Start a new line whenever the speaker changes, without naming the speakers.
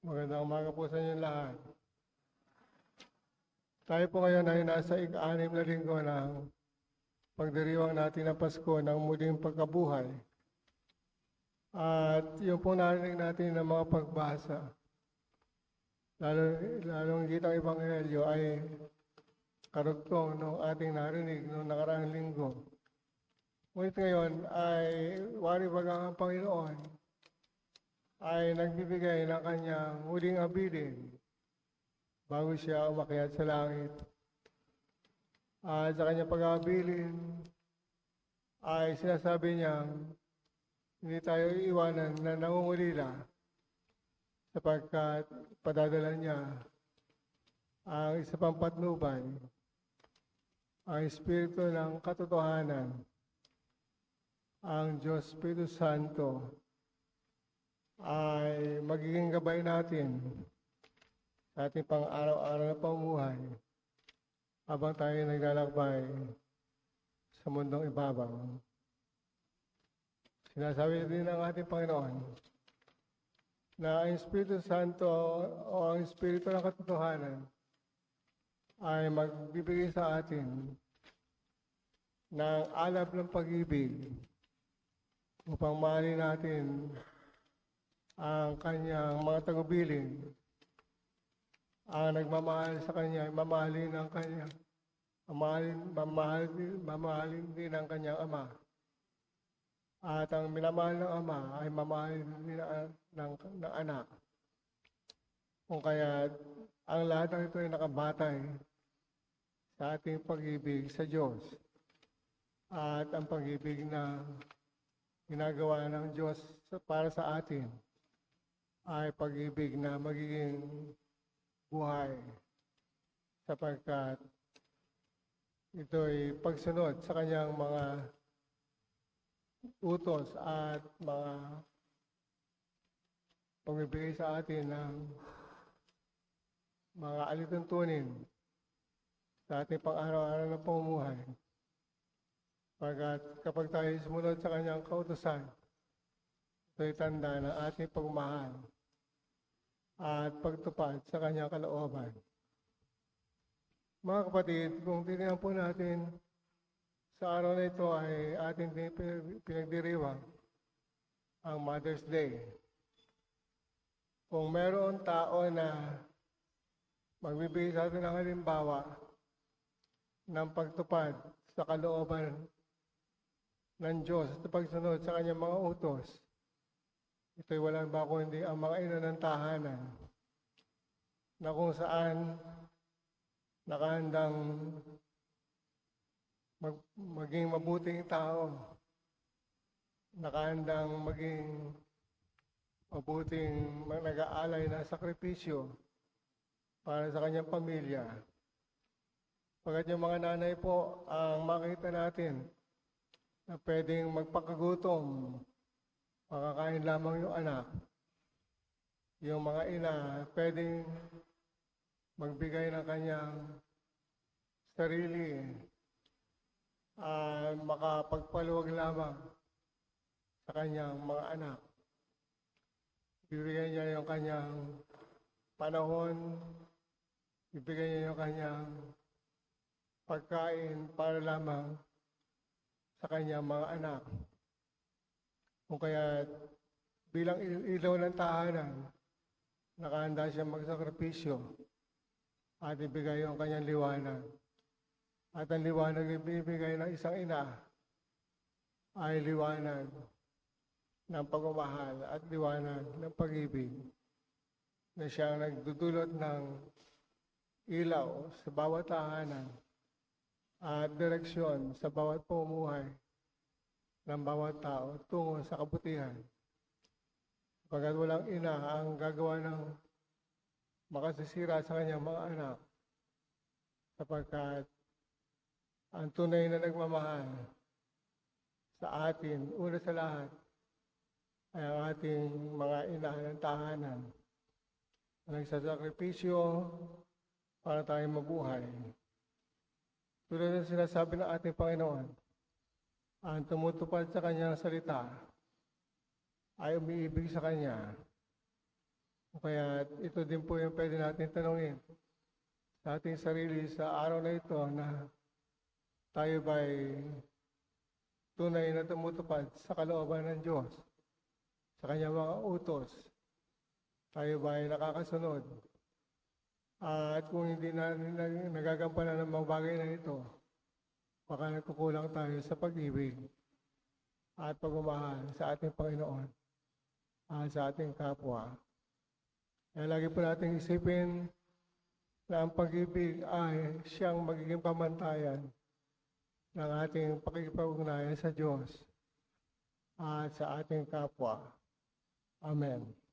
Magandang umaga po sa inyo lahat. Tayo po ngayon ay nasa ika-6 na linggo ng pagdiriwang natin ng Pasko ng muling pagkabuhay. At yung po narinig natin ng mga pagbasa, lalong gitang Ebanghelyo ay karugtong ng ating narinig noong nakaraang linggo. Ngunit ngayon ay wari bagang ang Panginoon ay nagbibigay ng kanyang huling abilin bago siya umakyat sa langit. At sa kanyang pag-abilin ay sinasabi niya, hindi tayo iiwanan na nangungulila sapagkat padadala niya ang isa pang patnubay, ang Espiritu ng katotohanan, ang Diyos Espiritu Santo ay magiging gabay natin sa ating pang-araw-araw na pamumuhay habang tayo naglalakbay sa mundong ibabaw. Sinasabi din ng ating Panginoon na ang Espiritu Santo o ang Espiritu ng katotohanan ay magbibigay sa atin ng alab ng pag-ibig upang mahalin natin ang kanyang mga tagubilin. Ang nagmamahal sa kanya ay mamahalin ng kanya. Mamahalin din ang kanyang ama. At ang minamahal ng ama ay mamahalin din ng anak. Kung kaya ang lahat ng ito ay nakabatay sa ating pag-ibig sa Diyos. At ang pag-ibig na ginagawa ng Diyos para sa atin ay pag-ibig na magiging buhay sapagkat ito'y pagsunod sa kanyang mga utos at mga pagbibigay sa atin ng mga alituntunin sa ating pang-araw-araw na pamumuhay. Pagkat kapag tayo sumunod sa kanyang kautusan, ito'y tanda ng ating pagmamahal at pagtupad sa kanyang kalooban. Mga kapatid, kung titingnan po natin, sa araw na ito ay ating pinagdiriwang ang Mother's Day. Kung meron tao na magbibigay sa atin ng halimbawa ng pagtupad sa kalooban ng Diyos at pagsunod sa kanyang mga utos, ito'y walang ba kundi ang mga ina ng tahanan na kung saan nakahandang maging mabuting tao, nakahandang maging mabuting nag-aalay na sakripisyo para sa kanyang pamilya. Pagkat yung mga nanay po ang makita natin na pwedeng magpakagutom, makakain lamang yung anak. Yung mga ina, pwedeng magbigay ng kanyang sarili, makapagpaluwag lamang sa kanyang mga anak. Bibigyan niya yung kanyang panahon, bibigyan niya yung kanyang pagkain para lamang sa kanyang mga anak. Kung kaya bilang ilaw ng tahanan, nakahanda siya magsakripisyo at ibigay ang kanyang liwanag. At ang liwanag na ibibigay ng isang ina ay liwanag ng pagmamahal at liwanag ng pag-ibig na siyang nagdudulot ng ilaw sa bawat tahanan at direksyon sa bawat pamumuhay ng bawat tao tungo sa kabutihan. Pagkat walang ina ang gagawa ng makasisira sa kanyang mga anak, sapagkat ang tunay na nagmamahal sa atin, una sa lahat, ay ang ating mga ina ng tahanan na nagsasakripisyo para tayong mabuhay. Tulad ng sinasabi ng ating Panginoon, ang tumutupad sa kanyang salita ay umiibig sa kanya Kaya ito din po yung pwede natin tanongin sa ating sarili sa araw na ito na tayo ba'y tunay na tumutupad sa kalooban ng Diyos, sa kanyang mga utos. Tayo ba'y nakakasunod? At kung hindi na nagagampanan ng mga bagay na ito, baka nagkukulang tayo sa pag-ibig at pagmamahal sa ating Panginoon at sa ating kapwa. Kaya lagi po natin isipin na ang pag-ibig ay siyang magiging pamantayan ng ating pakikipag-ugnayan sa Diyos at sa ating kapwa. Amen.